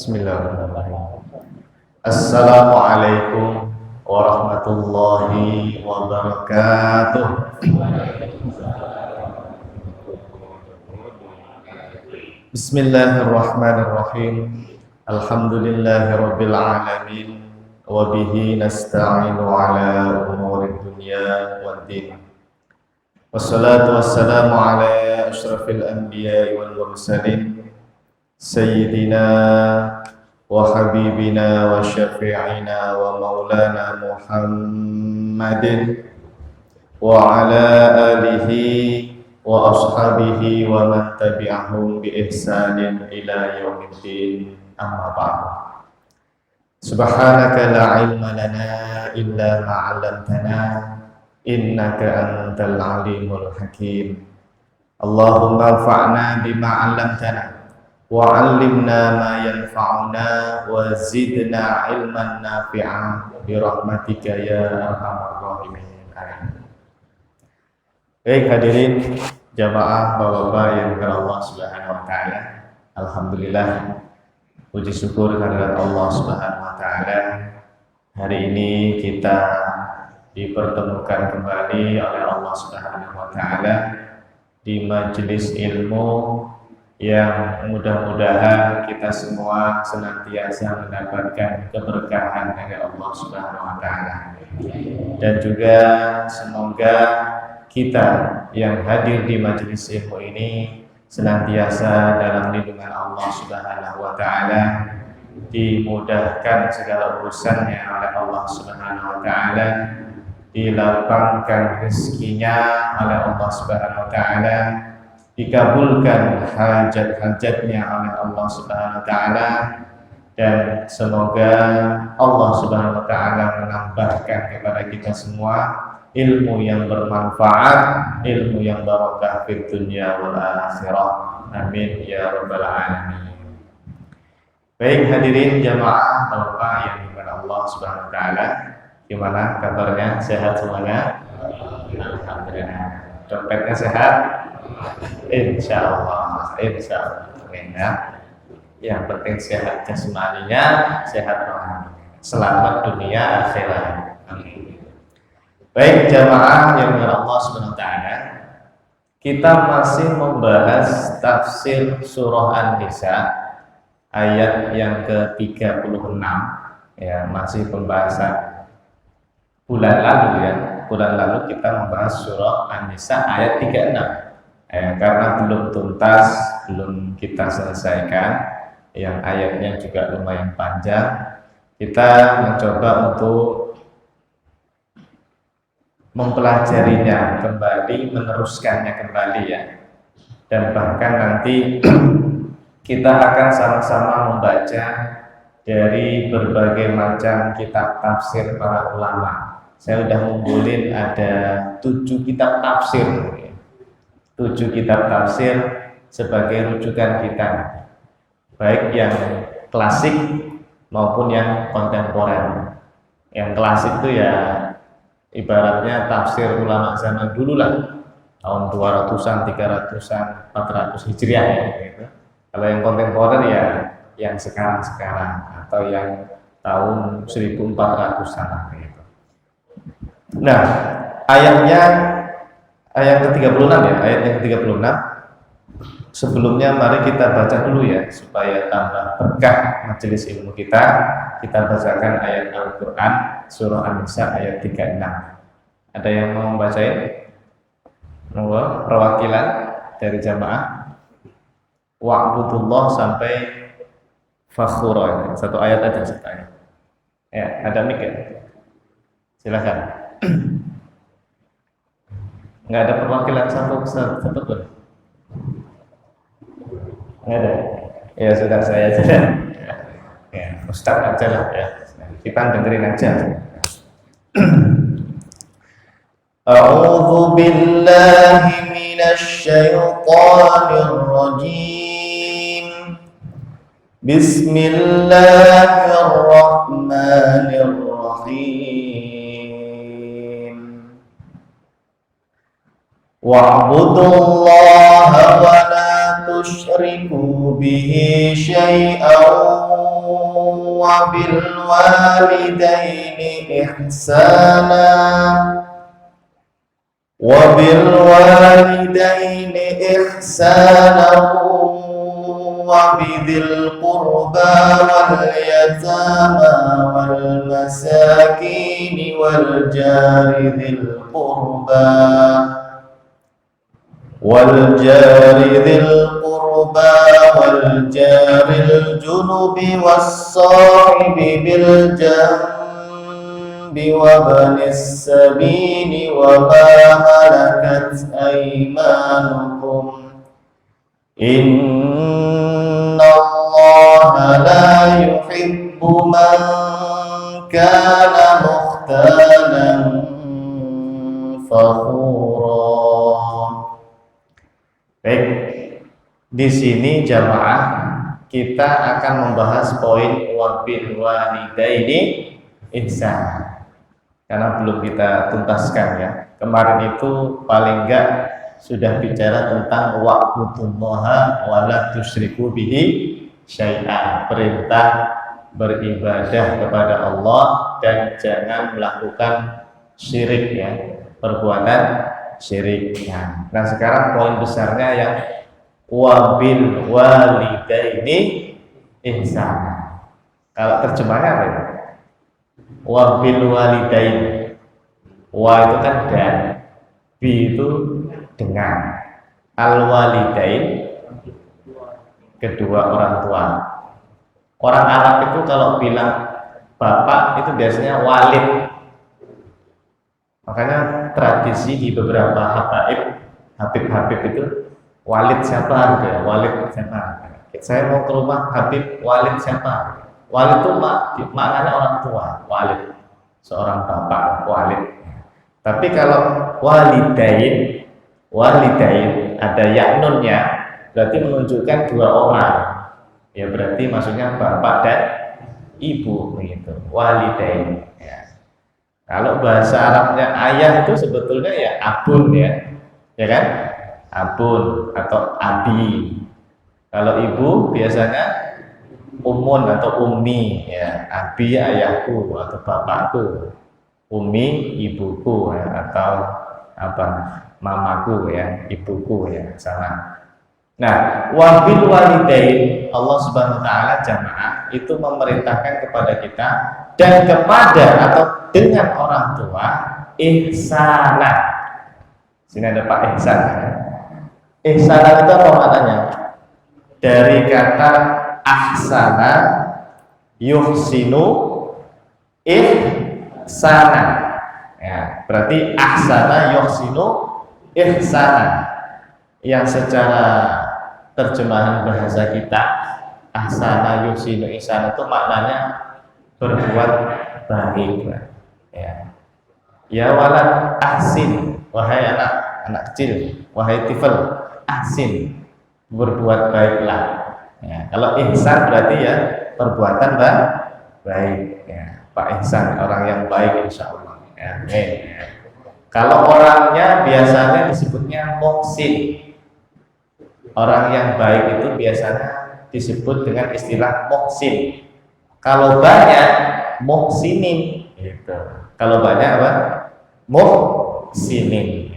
Bismillahirrahmanirrahim. Assalamualaikum warahmatullahi wabarakatuh. Bismillahirrahmanirrahim. Alhamdulillahirabbil alamin wa bihi nasta'inu ala umurid dunya waddin. Wassalatu wassalamu ala asyrafil anbiya'i wal mursalin Sayyidina wa habibina wa syafi'ina wa maulana Muhammadin wa ala alihi wa ashabihi wa man tabi'ahum bi ihsanin ila yaumiddin, amma ba'du. Subhanaka la ilma lana illa ma 'allamtana innaka antal alimul hakim. Allahumma anfa'na bima 'allamtana wa 'allimna ma yanfa'una wa zidna ilman nafi'a bi rahmatika ya arhamar rahimin. Amin. Baik hadirin jamaah Bapak-bapak yang dimuliakan Allah Subhanahu wa taala. Alhamdulillah, puji syukur kehadirat Allah Subhanahu wa taala. Hari ini kita dipertemukan kembali oleh Allah Subhanahu wa taala di majelis ilmu yang mudah-mudahan kita semua senantiasa mendapatkan keberkahan dari Allah Subhanahu wa taala. Dan juga semoga kita yang hadir di majelis ilmu ini senantiasa dalam lindungan Allah Subhanahu wa taala, dimudahkan segala urusannya oleh Allah Subhanahu wa taala, dilapangkan rezekinya oleh Allah Subhanahu wa taala, dikabulkan hajat-hajatnya oleh Allah Subhanahu wa taala, dan semoga Allah Subhanahu wa taala menambahkan kepada kita semua ilmu yang bermanfaat, ilmu yang barakah fid dunya wal akhirah. Amin ya rabbal alamin. Baik hadirin jamaah Bapak yang dimuliakan Allah Subhanahu wa taala, gimana kabarnya? Sehat semuanya? Alhamdulillah. Dompetnya sehat? Insyaallah, insyaallah. Ya. Yang penting sehat jasmaninya, sehat rohani. Selamat dunia akhirat. Amin. Baik jamaah yang dimuliakan Allah Subhanahu wa taala, kita masih membahas tafsir surah An-Nisa ayat yang ke-36 ya, masih pembahasan bulan lalu ya. Bulan lalu kita membahas surah An-Nisa ayat 36. Karena belum tuntas, belum kita selesaikan, yang ayatnya juga lumayan panjang, kita mencoba untuk mempelajarinya kembali, meneruskannya kembali ya. Dan bahkan nanti kita akan sama-sama membaca dari berbagai macam kitab tafsir para ulama. Saya sudah ngumpulin ada 7 kitab tafsir, 7 kitab tafsir sebagai rujukan kita, baik yang klasik maupun yang kontemporer. Yang klasik itu ya ibaratnya tafsir ulama zaman dulu lah, tahun 200-an, 300-an, 400 Hijriah ya gitu. Kalau yang kontemporer ya yang sekarang-sekarang atau yang tahun 1400-an gitu. Nah, ayat ke-36 ya, ayat yang ke-36. Sebelumnya mari kita baca dulu ya, supaya tambah berkah majelis ilmu kita. Kita bacakan ayat Al-Quran surah An-Nisa ayat 36. Ada yang mau membacain? Monggo, perwakilan dari jamaah. Wa'budullah sampai fakhura. Satu ayat aja, satu ayat. Ya, ada mic ya? Silakan. Nggak ada perwakilan satu boleh? Nggak ada? Ya sudah, saya aja. Ya, Ustaz aja lah ya. Kita dengerin aja. A'udzu billahi minasy syaithanir rajim. Bismillahirrahmanirrahim. Wa'budullaha wa la tusyriku bihi syai'an وبالوالدين إحسانا وبالوالدين إحسانا وبذي القربى واليتامى والمساكين والجار ذي القربى والجار الجنب والصاحب بالجنب وابن السبيل وما ملكت أيمانكم إن الله لا يحب من كان مختالا فخورا. Baik, di sini jamaah kita akan membahas poin wabil walidaini ihsan karena belum kita tuntaskan ya. Kemarin itu paling enggak sudah bicara tentang wa'budullaha wa la tusyriku bihi syai'an, perintah beribadah kepada Allah dan jangan melakukan syirik ya, perbuatan syirik. Nah, sekarang poin besarnya yang wabil walidaini ihsan. Kalau terjemahnya apa ya? Wabil walidaini. Wa itu kan dan, bi itu dengan, al walidain kedua orang tua. Orang Arab itu kalau bilang bapak itu biasanya walid. Makanya tradisi di beberapa Habib itu walid siapa gitu ya, walid siapa. Saya mau ke rumah Habib, walid siapa? Walid itu maknanya orang tua, walid, seorang bapak, walid. Tapi kalau walidain ada yaknunnya, berarti menunjukkan dua orang. Ya berarti maksudnya bapak dan ibu begitu, walidain. Kalau bahasa Arabnya ayah itu sebetulnya ya abun ya kan? Abun atau abi. Kalau ibu biasanya umun atau ummi ya, abi ayahku atau bapakku, ummi ibuku ya, atau apa mamaku ya, ibuku ya, salah. Nah, wabil walidain, Allah Subhanahu wa taala jamaah itu memerintahkan kepada kita dan kepada atau dengan orang tua ihsana. Sini ada Pak Ihsan. Ihsana itu apa maknanya? Dari kata ahsana yuhsinu ihsana. Ya, berarti ahsana yuhsinu ihsana. Yang secara terjemahan bahasa kita ahsana yuhsinu ihsana itu maknanya berbuat baik. Ya walad ahsin, wahai anak kecil, wahai tifel, ahsin, berbuat baiklah. Ya, kalau ihsan berarti ya perbuatan baik. Ya, Pak Ihsan orang yang baik insya Allah. Ya, ya. Kalau orangnya biasanya disebutnya muhsin. Orang yang baik itu biasanya disebut dengan istilah muhsin. Kalau banyak muhsinin, gitu. Kalau banyak apa? Muhsinin.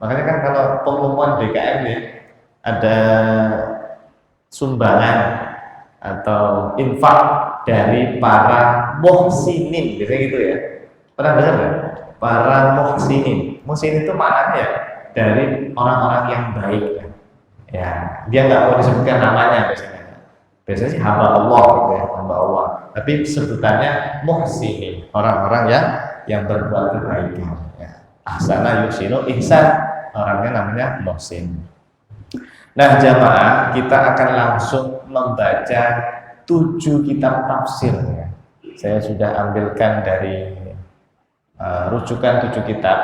Makanya kan kalau pengumuman DKM ya, ada sumbangan atau infak dari para muhsinin, biasanya gitu ya. Pernah dengar nggak? Para muhsinin. Muhsinin itu maknanya dari orang-orang yang baik. Ya, dia nggak mau disebutkan namanya biasanya. Biasanya sih hamba Allah gitu ya, hamba Allah. Tapi sebutannya muhsinin, orang-orang yang berbuat kebaikan. Ya. Ahsana yuhsinu ihsan, orangnya namanya muhsin. Nah jamaah, kita akan langsung membaca 7 kitab tafsir. Ya. Saya sudah ambilkan dari rujukan 7 kitab.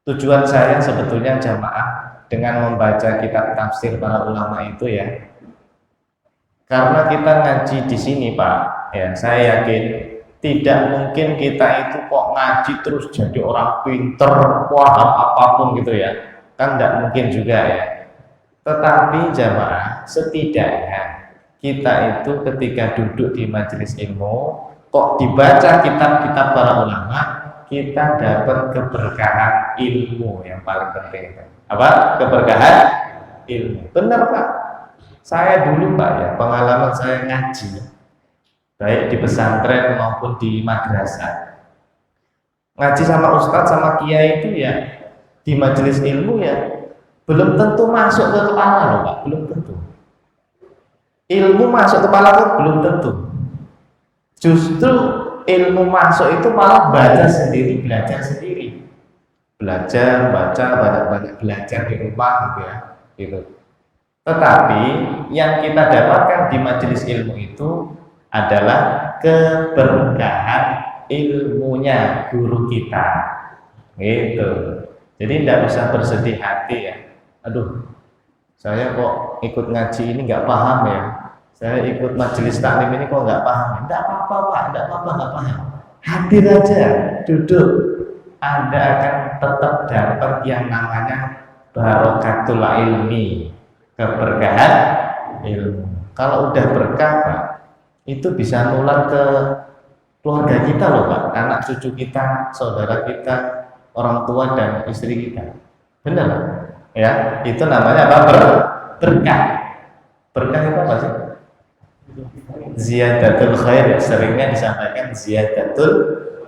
Tujuan saya sebetulnya jamaah dengan membaca kitab tafsir para ulama itu ya, karena kita ngaji di sini Pak, ya saya yakin tidak mungkin kita itu kok ngaji terus jadi orang pinter, paham apapun gitu ya, kan tidak mungkin juga ya. Tetapi jamaah setidaknya kita itu ketika duduk di majelis ilmu, kok dibaca kitab-kitab para ulama, kita dapat keberkahan ilmu yang paling penting. Apa? Keberkahan ilmu. Benar Pak. Saya dulu Pak ya, pengalaman saya ngaji, baik di pesantren maupun di madrasah. Ngaji sama ustadz sama kiai itu ya, di majelis ilmu ya, belum tentu masuk ke kepala loh Pak, belum tentu. Ilmu masuk kepala itu belum tentu. Justru ilmu masuk itu malah baca sendiri, belajar sendiri. Belajar, baca, banyak-banyak belajar di rumah gitu ya. Gitu. Tetapi yang kita dapatkan di majelis ilmu itu adalah keberkahan ilmunya guru kita. Gitu. Jadi tidak usah bersedih hati ya. Aduh, saya kok ikut ngaji ini nggak paham ya. Saya ikut majelis taklim ini kok nggak paham. Tidak apa-apa Pak, tidak apa-apa, nggak paham. Hadir aja, duduk. Anda akan tetap dapat yang namanya barokatul ilmi, keberkahan ilmu. Kalau udah berkah Pak, itu bisa nular ke keluarga kita loh Pak, anak cucu kita, saudara kita, orang tua dan istri kita. Benar ya, itu namanya apa? Berkah. Berkah itu apa sih? Ziyadatul khair, seringnya disampaikan ziyadatul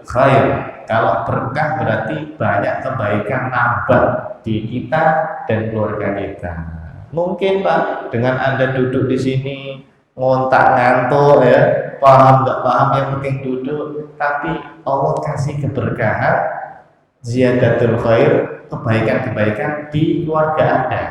khair. Kalau berkah berarti banyak kebaikan nambah di kita dan keluarga kita. Mungkin Pak, dengan Anda duduk di sini ngontak ngantuk ya, paham nggak paham yang penting duduk, tapi Allah kasih keberkahan ziyadatul khair, kebaikan-kebaikan di keluarga Anda.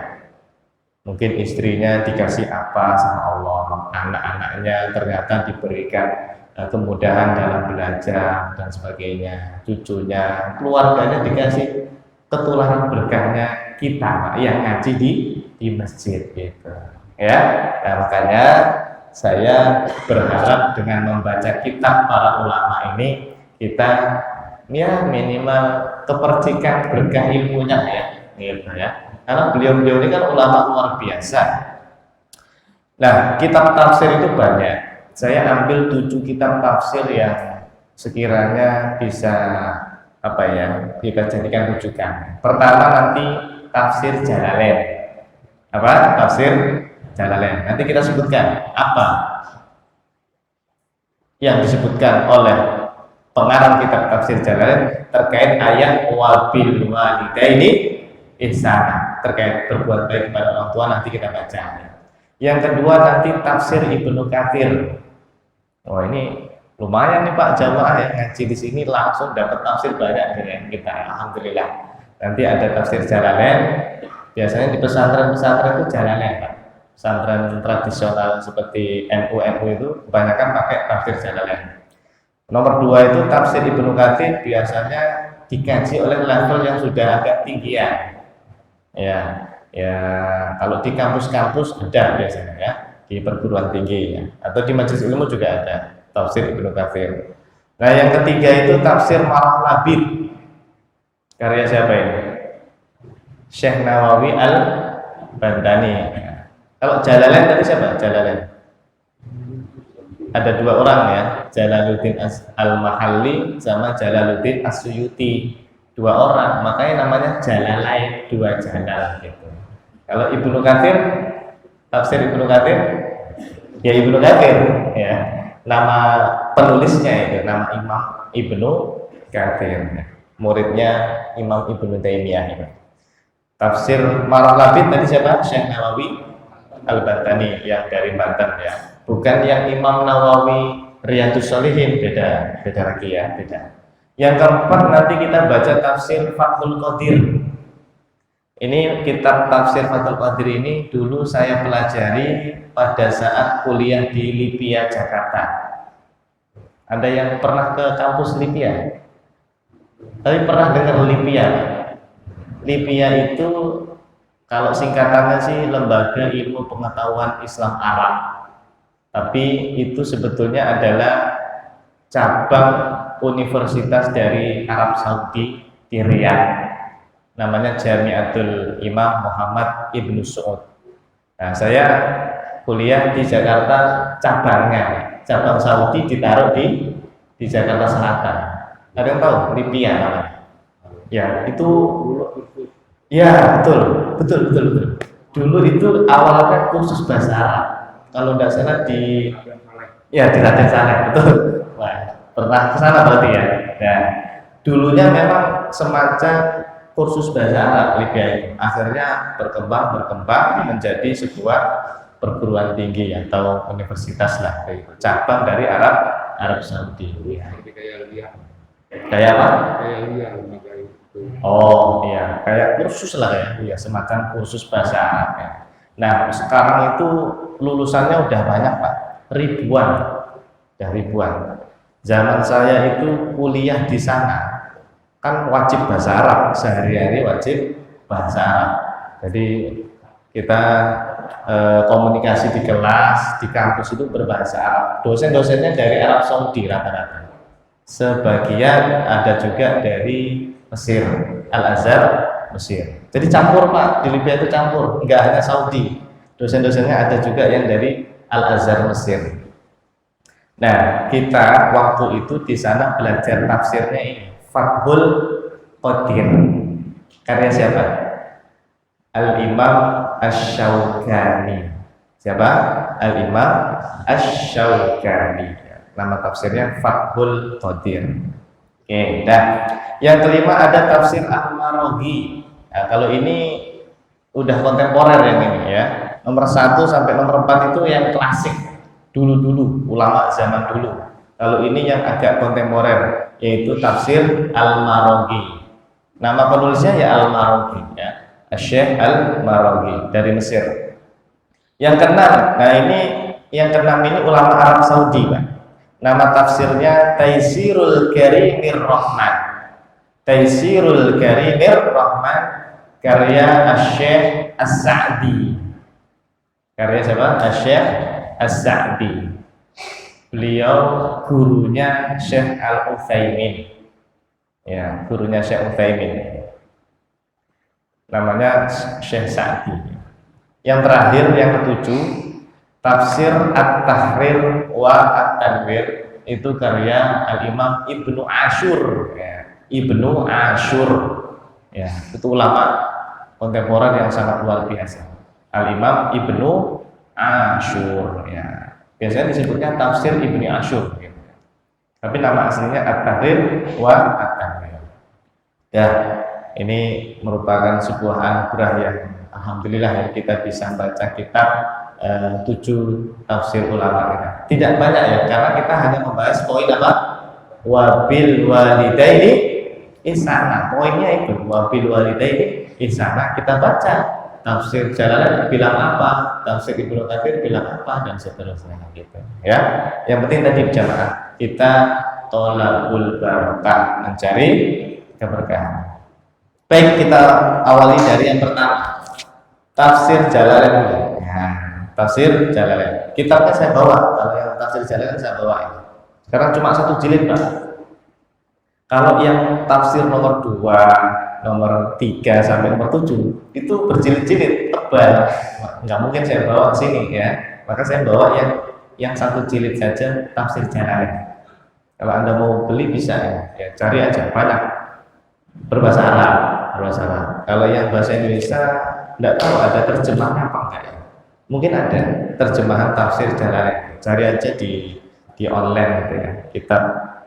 Mungkin istrinya dikasih apa sama Allah, anak-anaknya ternyata diberikan kemudahan dalam belajar dan sebagainya, cucunya, keluarganya dikasih ketularan berkahnya kita Pak, yang ngaji di masjid gitu ya. Nah, makanya saya berharap dengan membaca kitab para ulama ini kita ya minimal kepercikan berkah ilmunya ya gitu ya. Karena beliau-beliau ini kan ulama luar biasa. Nah, kitab tafsir itu banyak. Saya ambil 7 kitab tafsir yang sekiranya bisa apa ya, kita jadikan rujukan. Pertama nanti tafsir Jalalain. Apa? Tafsir Jalalain. Nanti kita sebutkan apa yang disebutkan oleh pengarang kitab tafsir Jalalain terkait ayat wabil walidaini ihsana, terkait berbuat baik kepada orang tua, nanti kita baca. Yang kedua nanti tafsir Ibnu Katsir. Oh ini lumayan nih Pak, jamaah yang ngaji di sini langsung dapat tafsir banyak dengan kita, alhamdulillah. Nanti ada tafsir Jalalain. Biasanya di pesantren-pesantren itu Jalalain Pak. Pesantren tradisional seperti NU itu kebanyakan pakai tafsir Jalalain. Nomor 2 itu tafsir Ibnu Katsir, biasanya dikaji oleh level yang sudah agak tinggian. Ya, kalau di kampus-kampus ada biasanya ya, di perguruan tinggi ya, atau di majelis ilmu juga ada tafsir Ibnu Katsir. Nah, yang ketiga itu tafsir Marah Labid. Karya siapa ini? Syekh Nawawi Al-Bantani. Kalau Jalalain tadi siapa? Jalalain. Ada 2 orang ya, Jalaluddin Al-Mahalli sama Jalaluddin As-Suyuti. 2 orang, makanya namanya Jalalain, 2 jalal gitu. Kalau Ibnu Katsir, tafsir Ibnu Katsir, ya Ibnu Katsir ya. Nama penulisnya itu nama Imam Ibnu Katsir, muridnya Imam Ibnu Taimiyah itu. Tafsir Marah Labid tadi siapa? Syekh Nawawi Al-Bantani yang dari Banten ya. Bukan yang Imam Nawawi Riyadhus Shalihin, beda lagi ya, beda. Yang keempat nanti kita baca tafsir Fathul Qadir. Ini kitab tafsir Fathul Qadir ini dulu saya pelajari pada saat kuliah di Lipia, Jakarta. Ada yang pernah ke kampus Lipia? Tapi pernah dengar Lipia? Lipia itu kalau singkatannya sih Lembaga Ilmu Pengetahuan Islam Arab. Tapi itu sebetulnya adalah cabang universitas dari Arab Saudi di Riyadh, namanya Jamiatul Imam Muhammad Ibnu Saud. Nah, saya kuliah di Jakarta cabangnya, cabang Saudi ditaruh di Jakarta Selatan. Ada yang tahu Libya namanya? Ya itu, ya betul, betul, betul, betul. Dulu itu awalnya kursus bahasa Arab. Kalau tidak salah di, ya di Raden Saleh, betul. Wah, pernah ke sana berarti ya. Nah, dulunya memang semacam kursus bahasa Arab Libya itu. Akhirnya berkembang menjadi sebuah perguruan tinggi atau universitas lah, cabang dari Arab Saudi. Kayak apa? Oh iya, kayak kursus lah ya, iya semacam kursus bahasa Arab ya. Nah sekarang itu lulusannya udah banyak Pak, ribuan, udah ribuan. Zaman saya itu kuliah di sana kan wajib bahasa Arab, sehari-hari wajib bahasa Arab. Jadi kita komunikasi di kelas, di kampus itu berbahasa Arab. Dosen-dosennya dari Arab Saudi rata-rata. Sebagian ada juga dari Mesir, Al-Azhar, Mesir. Jadi campur Pak, di Libya itu campur, enggak hanya Saudi. Dosen-dosennya ada juga yang dari Al-Azhar Mesir. Nah, kita waktu itu di sana belajar tafsirnya ini, Fathul Qadir. Karya siapa? Al-Imam Asy-Syaukani. Siapa? Al-Imam Asy-Syaukani. Nama tafsirnya Fathul Qadir. Oke, nah yang kelima ada tafsir Al-Maraghi. Nah, kalau ini udah kontemporer yang ini ya. Nomor 1 sampai nomor 4 itu yang klasik dulu-dulu, ulama zaman dulu. Kalau ini yang agak kontemporer, yaitu tafsir Al-Maraghi. Nama penulisnya ya Al-Maraghi ya. Syekh Al-Maraghi dari Mesir. Yang keenam, nah ini yang keenam ini ulama Arab Saudi, Pak. Nama tafsirnya Taisirul Karimir Rahman. Taisirul Karimir Rahman, karya Asy-Syaikh As-Sa'di. Karya siapa? Asy-Syaikh As-Sa'di. Beliau gurunya Syekh Al-Utsaimin. Ya, gurunya Syekh Utsaimin. Namanya Syekh Sa'di. Yang terakhir, yang ketujuh, tafsir At-Tahrir wa At-Tanwir, itu karya Al-Imam Ibnu Asyur ya. Ibnu Asyur ya, itu ulama kontemporer yang sangat luar biasa. Al-Imam Ibnu Asyur ya. Biasanya disebutnya tafsir Ibnu Asyur gitu. Tapi nama aslinya At-Tahrir wa At-Tanwir. Ya, ini merupakan sebuah anugerah yang alhamdulillah ya, kita bisa baca kitab 7 tafsir ulama kita. Tidak banyak ya, karena kita hanya membahas poin apa? Wabil walidaini ihsana. Poinnya itu wabil walidaini ihsana. Kita baca tafsir Jalalain bilang apa, tafsir Ibnu Katsir bilang apa, dan seterusnya gitu. Ya, yang penting tadi jamaah kita tolabul barakah, mencari keberkahan. Baik, kita awali dari yang pertama, tafsir Jalalain dulu. Ya. Tafsir Jalalain. Kitabnya saya bawa. Kalau yang tafsir Jalalain saya bawa ini. Sekarang cuma 1 jilid, Pak. Kalau yang tafsir nomor 2, nomor 3 sampai nomor 7 itu berjilid-jilid, tebal. Nggak mungkin saya bawa ke sini ya. Maka saya bawa yang 1 jilid saja, tafsir Jalalain. Kalau Anda mau beli bisa ya, cari aja banyak. Berbahasa Arab, berbahasa Arab. Kalau yang bahasa Indonesia enggak tahu ada terjemahannya apa enggak ya. Mungkin ada terjemahan tafsir Jalalain. Cari aja di online gitu ya. Kitab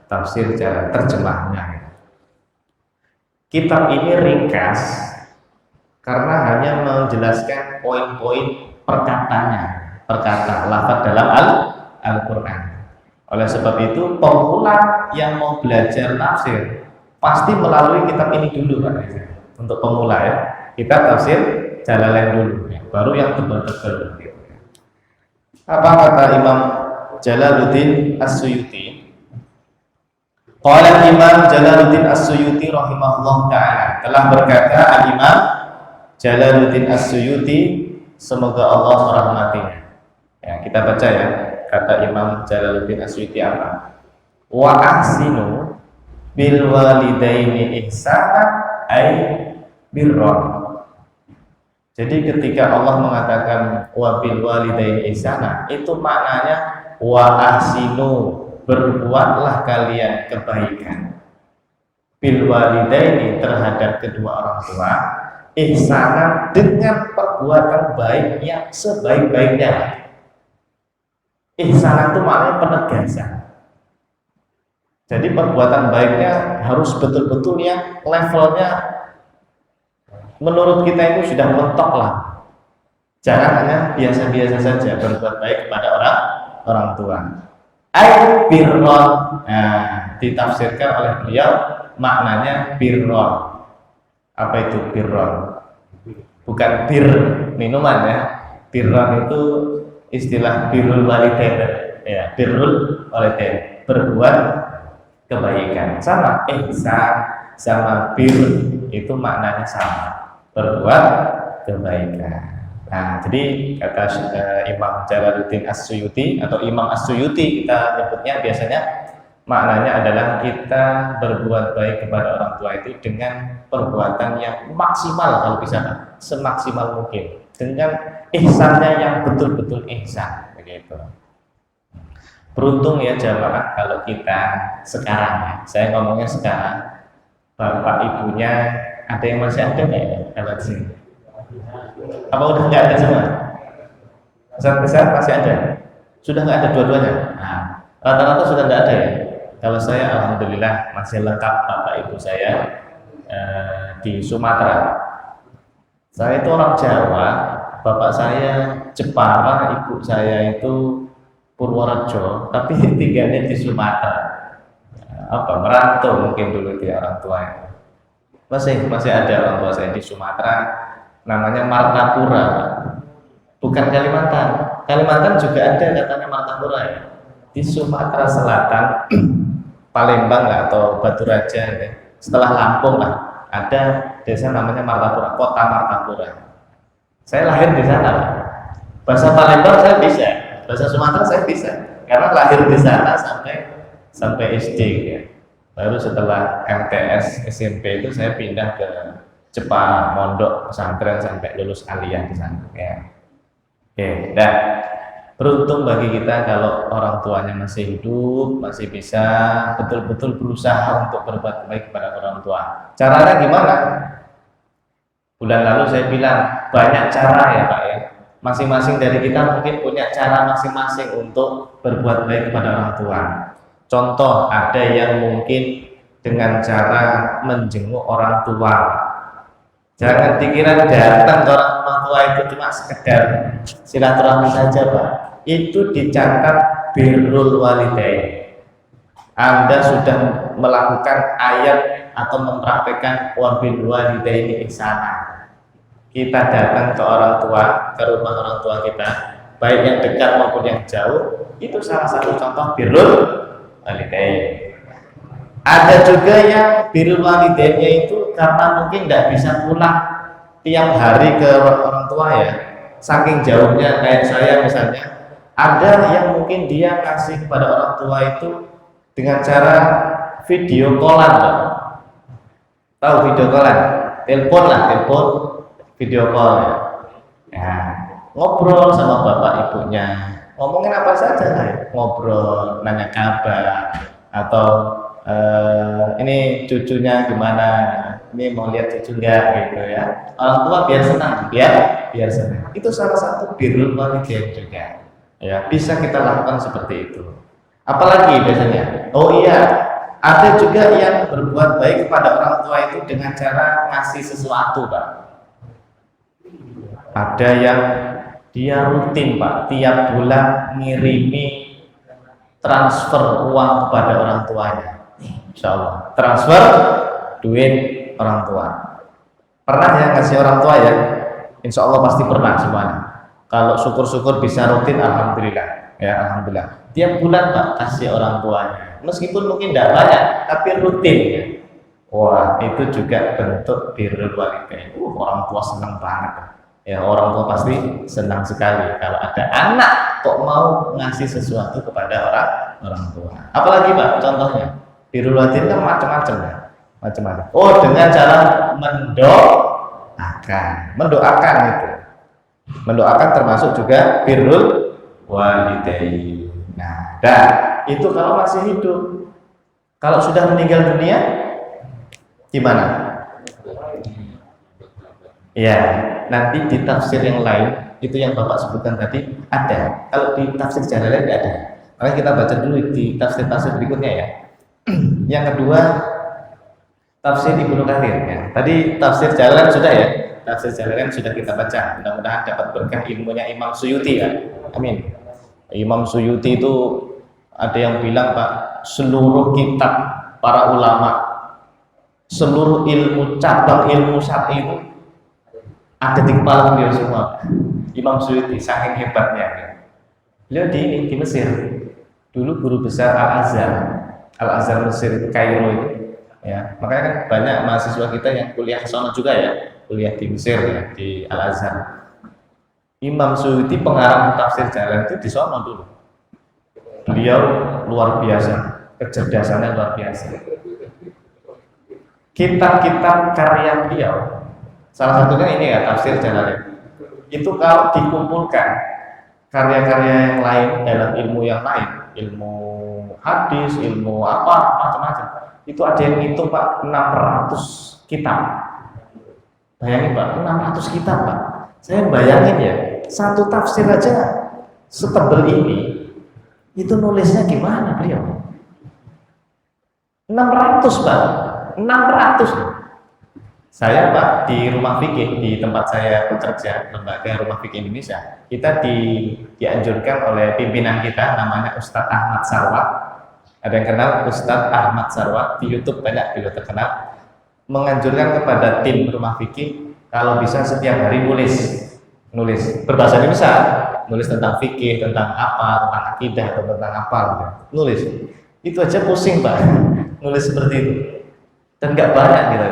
tafsir Jalalain terjemahnya. Kitab ini ringkas karena hanya menjelaskan poin-poin perkata lafaz dalam Al-Qur'an. Oleh sebab itu pemula yang mau belajar tafsir pasti melalui kitab ini dulu Pak. Untuk pemula ya, kita tafsir Jalalain dulu ya. Baru yang tebal-tebal gitu. Apa kata Imam Jalaluddin As-Suyuti? Qala Imam Jalaluddin As-Suyuti rahimahullah ta'ala, telah berkata Al-Imam Jalaluddin As-Suyuti, semoga Allah merahmatinya. Ya, kita baca ya, kata Imam Jalaluddin As-Suyuti apa? Wa ahsinu bil walidaini ihsana ay birra. Jadi ketika Allah mengatakan wabil walidaini ihsana, itu maknanya wa ahsinu, berbuatlah kalian kebaikan bil walidaini, terhadap kedua orang tua, ihsana, dengan perbuatan baik yang sebaik-baiknya. Ihsana itu maknanya penegasan. Jadi perbuatan baiknya harus betul-betul yang levelnya menurut kita itu sudah mentok lah. Jangan hanya biasa-biasa saja berbuat baik kepada orang tua. Ai birron, nah, ditafsirkan oleh beliau maknanya birron. Apa itu birron? Bukan bir minuman ya. Birron itu istilah birrul walidain ya, birrul walidain, berbuat kebaikan. Sama ihsan sama bir itu maknanya sama, berbuat kebaikan. Nah, jadi kata Imam Jalaluddin As-Suyuti atau Imam As-Suyuti kita nyebutnya biasanya, maknanya adalah kita berbuat baik kepada orang tua itu dengan perbuatan yang maksimal, kalau bisa semaksimal mungkin, dengan ihsannya yang betul-betul ihsan, begitu. Beruntung ya jamaah kalau kita sekarang ya, saya ngomongnya sekarang, bapak ibunya ada yang masih ada nggak ya kalau di sini? Apa udah nggak ada semua? Besar masih ada? Sudah nggak ada dua-duanya? Nah, rata-rata sudah nggak ada ya. Kalau saya alhamdulillah masih lengkap bapak ibu saya di Sumatera. Saya itu orang Jawa, bapak saya Jepara, ibu saya itu Purworejo, tapi tinggalnya di Sumatera. Apa merantau mungkin dulu dia orang tuanya. Masih ada orang tua saya di Sumatera, namanya Martapura, bukan Kalimantan. Kalimantan juga ada katanya Martapura ya. Di Sumatera Selatan, Palembang lah, atau Batu Raja ya. Setelah Lampung lah, ada desa namanya Martapura, kota Martapura. Saya lahir di sana. Bahasa Palembang saya bisa, bahasa Sumatera saya bisa, karena lahir di sana sampai SD ya. Baru setelah MTS SMP itu saya pindah ke Jepara, mondok pesantren sampai lulus aliyah di sana ya. Oke, dan beruntung bagi kita kalau orang tuanya masih hidup, masih bisa betul-betul berusaha untuk berbuat baik kepada orang tua. Caranya gimana? Bulan lalu saya bilang banyak cara ya Pak ya. Masing-masing dari kita mungkin punya cara masing-masing untuk berbuat baik kepada orang tua. Contoh, ada yang mungkin dengan cara menjenguk orang tua. Jangan dikira datang ke orang tua itu cuma sekedar silaturahmi saja Pak. Itu dicatat birrul walidain. Anda sudah melakukan ayat atau mempraktekkan wabil walidaini ihsana. Kita datang ke orang tua, ke rumah orang tua kita, baik yang dekat maupun yang jauh, itu salah satu contoh birrul walidain. Ada juga yang birrul walidainnya itu karena mungkin tidak bisa pulang tiap hari ke orang tua ya, saking jauhnya, kayak saya misalnya. Ada yang mungkin dia kasih kepada orang tua itu dengan cara video callan, tahu video callan? Telepon video call ya. Nah, ngobrol sama bapak ibunya, ngomongin apa saja lah ya. Ngobrol, nanya kabar, atau ini cucunya gimana, ini mau lihat cucu nggak gitu ya. Orang tua biar senang, biar senang. Itu salah satu birrul walidain juga ya, bisa kita lakukan seperti itu. Apalagi biasanya, oh iya, ada juga yang berbuat baik kepada orang tua itu dengan cara ngasih sesuatu Pak. Ada yang dia rutin Pak, tiap bulan ngirimi transfer uang kepada orang tuanya. Insya Allah transfer duit orang tua. Pernah ya ngasih orang tua ya? Insya Allah pasti pernah semuanya. Kalau syukur-syukur bisa rutin, alhamdulillah ya, alhamdulillah. Tiap bulan Pak kasih orang tuanya, meskipun mungkin tidak banyak tapi rutin ya. Wah, itu juga bentuk birrul walidain. Orang tua senang banget ya, orang tua pasti senang sekali kalau ada anak kok mau ngasih sesuatu kepada orang tua. Apalagi Pak contohnya, birrul walidain kan macam-macam ya, macam-macam. Oh, dengan cara mendoakan mendoakan. Mendoakan itu. Mendoakan termasuk juga birrul walidain. Nah, dan itu kalau masih hidup. Kalau sudah meninggal dunia gimana? Ya, nanti di tafsir yang lain itu yang Bapak sebutkan tadi ada. Kalau di tafsir Jalalain tidak ada. Maka kita baca dulu di tafsir-tafsir berikutnya ya. Yang kedua tafsir Ibnu Katsir ya. Tadi tafsir Jalalain sudah ya. Tafsir Jalalain sudah kita baca. Mudah-mudahan dapat berkah ilmunya Imam Suyuti ya. Amin. Imam Suyuti itu ada yang bilang Pak, seluruh kitab para ulama, seluruh ilmu cabang ilmu syar'i itu ada di kepala beliau semua. Imam Suyuti saking hebatnya. Beliau di Mesir. Dulu guru besar Al-Azhar Mesir Kairo itu. Ya, makanya kan banyak mahasiswa kita yang kuliah sana juga ya, kuliah di Mesir ya, di Al-Azhar. Imam Suyuti pengarang tafsir Jalalain itu di sana dulu. Beliau luar biasa, kecerdasannya luar biasa. Kitab-kitab karya beliau, salah satunya ini ya tafsir Jalalain. Itu kalau dikumpulkan karya-karya yang lain dalam ilmu yang lain, ilmu hadis, ilmu apa macam-macam, itu ada yang ngitung Pak 600 kitab. Bayangin Pak, 600 kitab Pak. Saya bayangin ya, satu tafsir aja setebal ini, itu nulisnya gimana beliau? 600 Pak, 600. Saya Pak di rumah fikih di tempat saya bekerja, lembaga Rumah Fikih Indonesia, kita dianjurkan oleh pimpinan kita namanya Ustadz Ahmad Sarwat. Ada yang kenal Ustadz Ahmad Sarwat di YouTube, banyak beliau terkenal, menganjurkan kepada tim Rumah Fikih kalau bisa setiap hari nulis berbahasa Indonesia, nulis tentang fikih, tentang apa, tentang akidah atau tentang apa gitu. Nulis. Itu aja pusing Pak, nulis seperti itu. Dan nggak banyak gitu.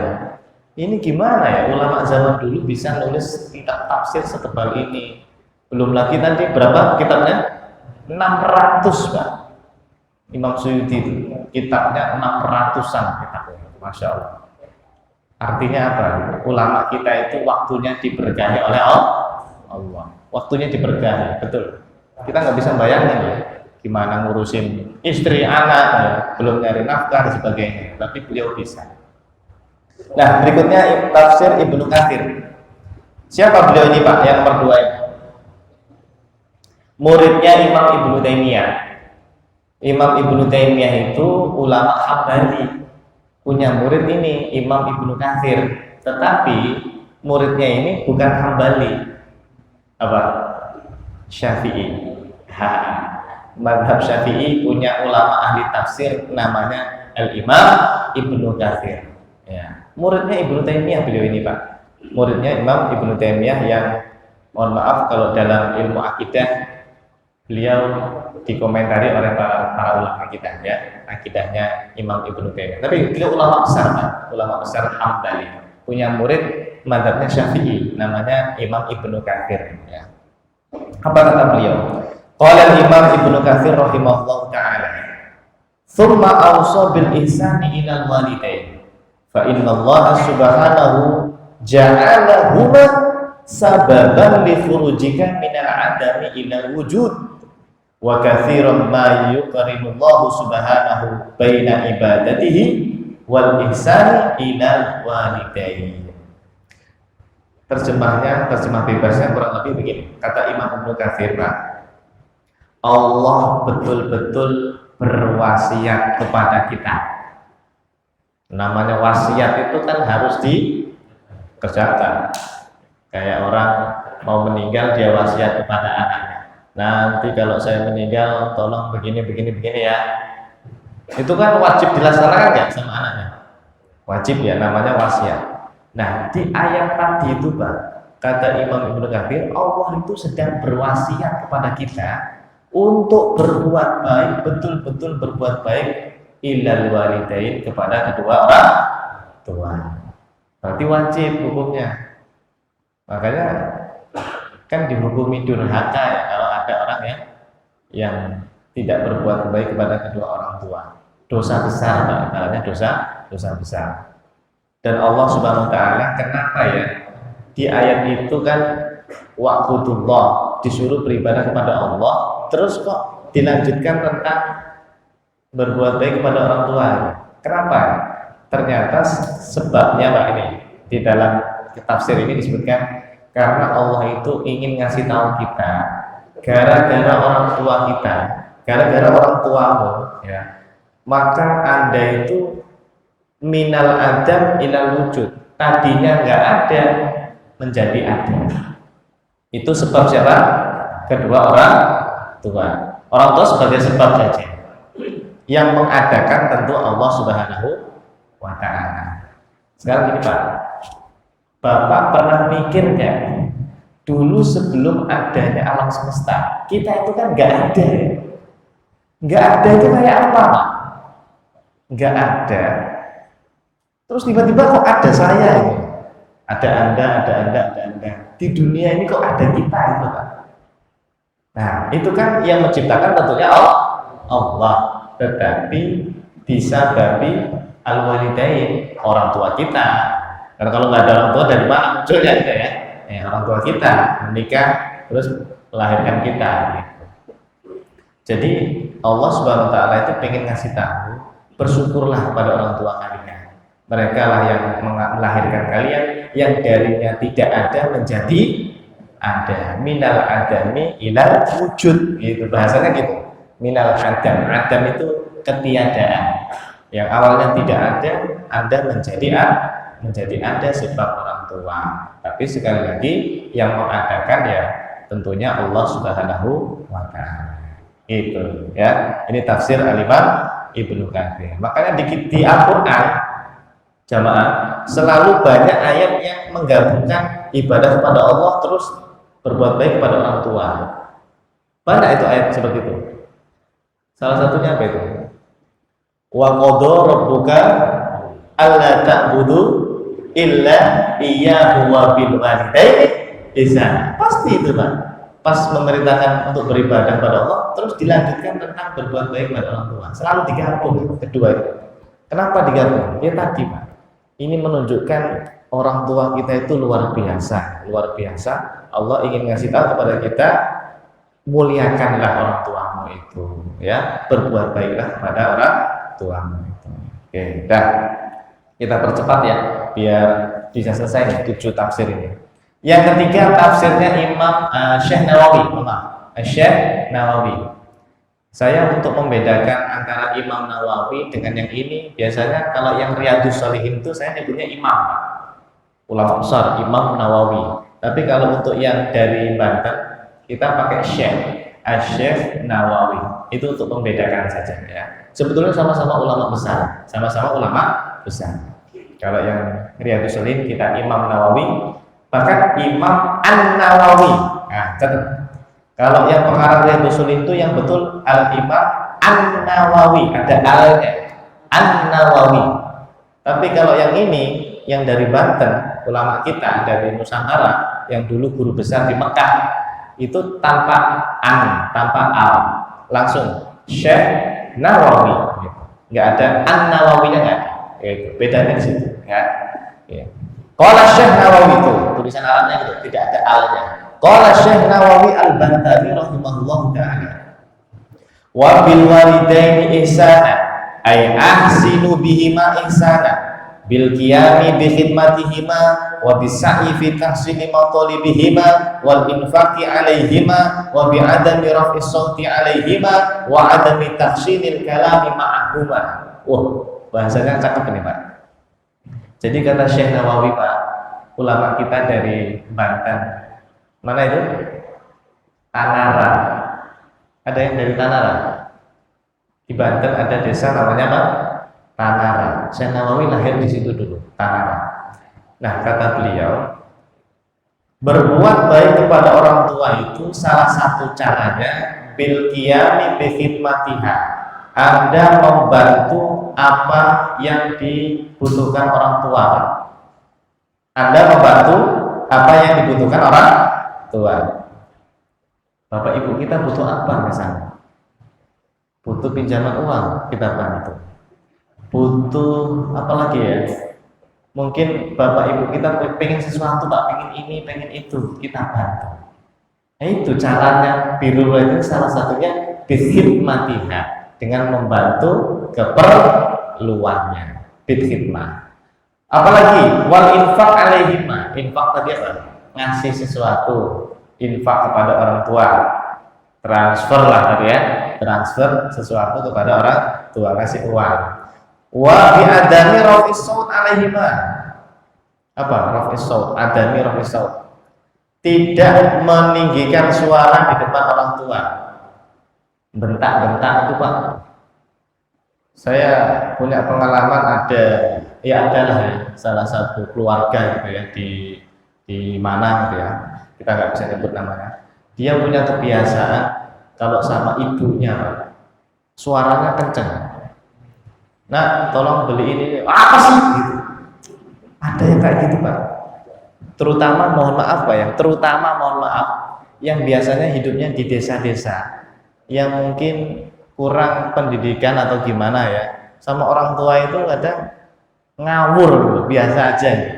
Ini gimana ya, ulama zaman dulu bisa nulis kitab tafsir setebal ini. Belum lagi nanti berapa kitabnya? 600 Pak. Imam Suyuti itu kitabnya 600-an kitabnya. Masya Allah. Artinya apa? Ulama kita itu waktunya diberkahi oleh Allah. Waktunya diberkahi, betul. Kita nggak bisa bayangin ya, gimana ngurusin istri, anak, ya, belum nyari nafkah dan sebagainya. Tapi beliau bisa. Nah, berikutnya tafsir Ibnu Katsir. Siapa beliau ini Pak? Yang nomor 2 ini. Muridnya Imam Ibnu Taimiyah. Imam Ibnu Taimiyah itu ulama Hambali. Punya murid ini Imam Ibnu Katsir. Tetapi muridnya ini bukan Hambali. Apa? Syafi'i. Mazhab Syafi'i punya ulama ahli tafsir namanya Al-Imam Ibnu Katsir. Ya. Muridnya Ibnu Taimiyah beliau ini Pak. Muridnya Imam Ibnu Taimiyah yang mohon maaf kalau dalam ilmu akidah beliau dikomentari oleh para ulama kita ya, akidahnya Imam Ibnu Taimiyah. Tapi beliau ulama besar Pak, ulama besar Hambali. Punya murid mazhabnya Syafi'i namanya Imam Ibnu Katsir ya. Apa kata beliau? Qala Imam Ibnu Katsir rahimahullah taala, "Tsumma awsa bil ihsani ilal walidain." Fa inna Allah subhanahu ja'alahuma sababan li furujika minal adami ilal wujud wa katsiran ma yuqrinullahu subhanahu baina ibadatihi wal ihsani ilal walidain. Terjemah bebasnya kurang lebih begini. Kata Imam Ibnu Katsir, Pak, Allah betul-betul berwasiat kepada kita. Namanya wasiat itu kan harus dikerjakan. Kayak orang mau meninggal dia wasiat kepada anaknya. Nanti kalau saya meninggal tolong begini ya. Itu kan wajib dilaksanakan nggak sama anaknya? Wajib ya, namanya wasiat. Nah di ayat tadi itu Pak, kata Imam Ibnu Katsir, Allah itu sedang berwasiat kepada kita untuk berbuat baik, betul-betul berbuat baik ilal walidain kepada kedua orang tua. Berarti wajib hukumnya. Makanya kan dihukumi durhaka ya kalau ada orang yang tidak berbuat baik kepada kedua orang tua. Dosa besar Pak, namanya dosa besar. Dan Allah Subhanahu wa taala kenapa ya di ayat itu kan wa'budullah, disuruh beribadah kepada Allah, terus kok dilanjutkan tentang berbuat baik kepada orang tua. Kenapa? Ternyata sebabnya Pak, ini di dalam tafsir ini disebutkan karena Allah itu ingin ngasih tahu kita, gara-gara orang tua kita, gara-gara orang tuamu, ya, maka Anda itu minal adam ilal wujud, tadinya nggak ada menjadi ada. Itu sebab siapa? Kedua orang tua. Orang tua sebagai sebab saja. Yang mengadakan tentu Allah Subhanahu wa ta'ala. Sekarang gini Pak, Bapak pernah mikir nggak, dulu sebelum adanya alam semesta, kita itu kan nggak ada. Nggak ada itu kayak apa Pak? Nggak ada. Terus tiba-tiba kok ada saya ini? Ada Anda. Di dunia ini kok ada kita itu Pak? Nah, itu kan yang menciptakan tentunya Allah. Tetapi bisa babi al-walidain, orang tua kita. Karena kalau nggak ada orang tua, dari mana munculnya gitu ya? Orang tua kita menikah terus melahirkan kita. Gitu. Jadi Allah Subhanahu Wa Taala itu pengen ngasih tahu, bersyukurlah pada orang tua kalian. Mereka lah yang melahirkan kalian, yang darinya tidak ada menjadi ada. Minal adami ilal wujud, gitu bahasanya gitu. Minal adam, adam itu ketiadaan. Yang awalnya tidak ada, Anda menjadi ada sebab orang tua. Tapi sekali lagi yang mengadakan ya tentunya Allah Subhanahu wa ta'ala. Itu ya. Ini tafsir Al-Imam Ibnu Katsir. Makanya di Al-Qur'an jamaah selalu banyak ayat yang menggabungkan ibadah kepada Allah terus berbuat baik kepada orang tua. Banyak itu ayat seperti itu. Salah satunya apa itu? Wa qadha rabbuka alla ta'budu illa iyyahu wa bil walidaini ihsana. Pasti itu Pak. Pas memerintahkan untuk beribadah pada Allah, terus dilanjutkan tentang berbuat baik pada orang tua. Selalu digabung kedua itu. Kenapa digabung? Ya tadi Pak. Ini menunjukkan orang tua kita itu luar biasa, luar biasa. Allah ingin ngasih tahu kepada kita, muliakanlah orang tuamu itu, ya, berbuat baiklah kepada orang tuamu itu. Oke, dah. Kita percepat ya, biar bisa selesai nih 7 tafsir ini. Yang ketiga tafsirnya Imam Syekh Nawawi, Syekh Nawawi. Saya untuk membedakan antara Imam Nawawi dengan yang ini, biasanya kalau yang Riyadhus Shalihin itu saya nyebutnya imam, ulama besar, Imam Nawawi. Tapi kalau untuk yang dari Banten, kita pakai Syekh Nawawi. Itu untuk membedakan saja ya. Sebetulnya sama-sama ulama besar, sama-sama ulama besar. Kalau yang Riyadhus Shalihin kita Imam Nawawi, bahkan Imam An-Nawawi. Nah, catat. Kalau yang pengarang Riyadhus Shalihin itu yang betul Al-Imam An-Nawawi, ada al-nya, An-Nawawi. Tapi kalau yang ini, yang dari Banten, ulama kita dari Nusantara, yang dulu guru besar di Mekah, itu tanpa an, tanpa al, langsung Syekh Nawawi. Nggak ada An-Nawawinya, nggak ada. Itu bedanya di situ. Ya. Kalau Syekh Nawawi itu tulisan Arabnya itu tidak ada al-nya. Qala Syekh Nawawi Al-Bantari rahimahullah ta'ala, wa bil walidaini ihsana ay ahsinu bihima ihsana bil qiyami bi khidmatihima wa bisa'i fi tahsili matalibihima wal infaqi alaihima wa bi adami raf'i sawti alaihima wa adami tahsinil kalami ma'ahuma. Wah, bahasanya cakep ini Pak. Jadi kata Syekh Nawawi Pak, ulama kita dari Banten. Mana itu? Tanara. Ada yang dari Tanara. Di Banten ada desa namanya apa? Tanara. Syekh Nawawi lahir di situ dulu, Tanara. Nah, kata beliau, berbuat baik kepada orang tua itu salah satu caranya bil qiyami bi khidmatiha. Anda membantu apa yang dibutuhkan orang tua. Anda membantu apa yang dibutuhkan orang tua. Bapak ibu kita butuh apa misalnya? Butuh pinjaman uang, kita bantu. Butuh apa lagi ya? Mungkin bapak ibu kita pengen sesuatu, Pak, pengen ini, pengen itu, kita bantu. Nah, itu caranya birrul walidain salah satunya bihidmatiha, dengan membantu keperluannya, bihidmah. Apalagi wal infak alaihima, infak tadi apa? Ngasih sesuatu, infak kepada orang tua, transfer lah tadi ya, transfer sesuatu kepada orang tua, ngasih uang. Wa bi adami rafis saut alaihima, apa rafis saut, adami rafis saut, tidak meninggikan suara di depan orang tua, bentak-bentak itu Pak. Saya punya pengalaman, ada ya adalah ya, salah satu keluarga gitu ya di mana gitu ya, kita nggak bisa nyebut namanya. Dia punya kebiasaan kalau sama ibunya Pak, suaranya kenceng. Nah, tolong beli ini, apa sih gitu. Ada yang kayak gitu Pak. Terutama mohon maaf Pak ya, terutama mohon maaf yang biasanya hidupnya di desa-desa, yang mungkin kurang pendidikan atau gimana ya, sama orang tua itu kadang ngawur gitu, biasa aja gitu.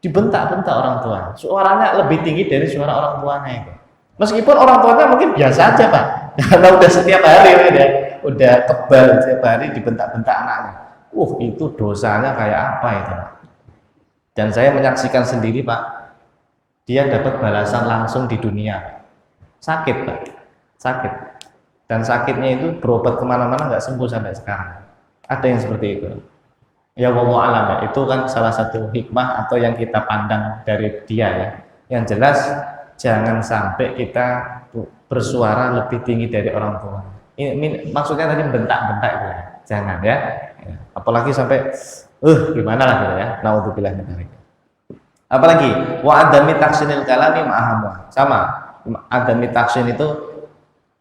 Dibentak-bentak orang tua, suaranya lebih tinggi dari suara orang tuanya itu. Meskipun orang tuanya mungkin biasa aja Pak, karena udah setiap hari udah kebal setiap hari dibentak-bentak anaknya. Itu dosanya kayak apa itu Pak? Dan saya menyaksikan sendiri Pak, dia dapat balasan langsung di dunia. Sakit Pak, sakit. Dan sakitnya itu berobat kemana-mana nggak sembuh sampai sekarang. Ada yang seperti itu. Ya wallahu alam ya, itu kan salah satu hikmah atau yang kita pandang dari dia ya. Yang jelas jangan sampai kita bersuara lebih tinggi dari orang tua. Ini maksudnya tadi bentak-bentak itu ya. Jangan ya. Apalagi sampai gimana lah gitu ya. Naudzubillah min dzalik. Apalagi wa adami taksinil kalami ma'ahamwa. Sama, adami taksin itu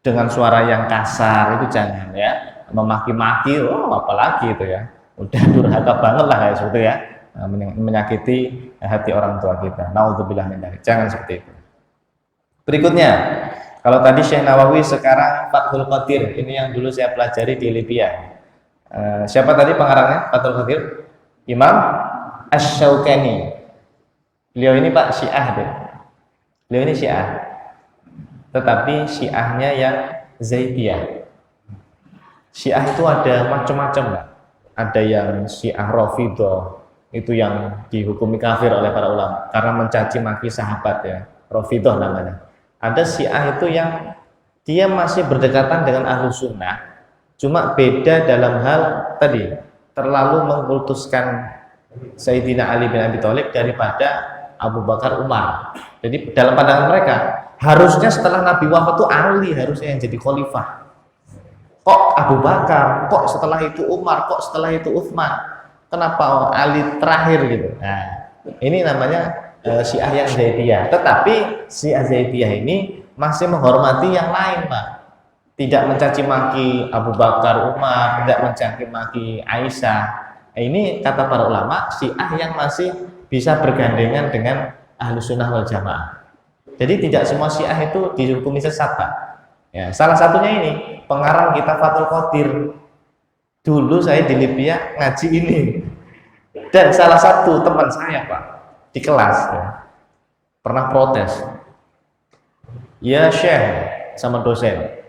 dengan suara yang kasar itu jangan ya. Memaki-maki, apalagi itu ya. Udah durhaka banget lah kayak seperti ya. Menyakiti hati orang tua kita. Naudzubillah min dzalik. Jangan seperti itu. Berikutnya, kalau tadi Syekh Nawawi, sekarang Fathul Qadir. Ini yang dulu saya pelajari di Libya. Siapa tadi pengarangnya Fathul Qadir? Imam Asy-Syaukani. Beliau ini Pak Syiah deh. Beliau ini Syiah. Tetapi Syiahnya yang Zaidiyah. Syiah itu ada macam-macam Pak. Ada yang Syiah Rafidhah, itu yang dihukumi kafir oleh para ulama karena mencaci maki sahabat ya. Rafidhah namanya. Ada Syiah itu yang dia masih berdekatan dengan Ahlus Sunnah, cuma beda dalam hal tadi, terlalu mengkultuskan Sayyidina Ali bin Abi Thalib daripada Abu Bakar Umar. Jadi dalam pandangan mereka, harusnya setelah Nabi wafat itu Ali harusnya yang jadi khalifah. Kok Abu Bakar, kok setelah itu Umar, kok setelah itu Utsman, kenapa Ali terakhir gitu. Nah, ini namanya Syiah yang Zaidiyah. Tetapi Syiah Zaidiyah ini masih menghormati yang lain Pak. Tidak mencaci maki Abu Bakar, Umar, tidak mencaci maki Aisyah. Ini kata para ulama Syiah yang masih bisa bergandengan dengan Ahlus Sunnah wal Jamaah. Jadi tidak semua Syiah itu dihukumi sesat Pak. Ya, salah satunya ini pengarang kitab Fathul Qadir. Dulu saya di Libya ngaji ini. Dan salah satu teman saya Pak di kelas ya, pernah protes. Ya Syekh sama dosen.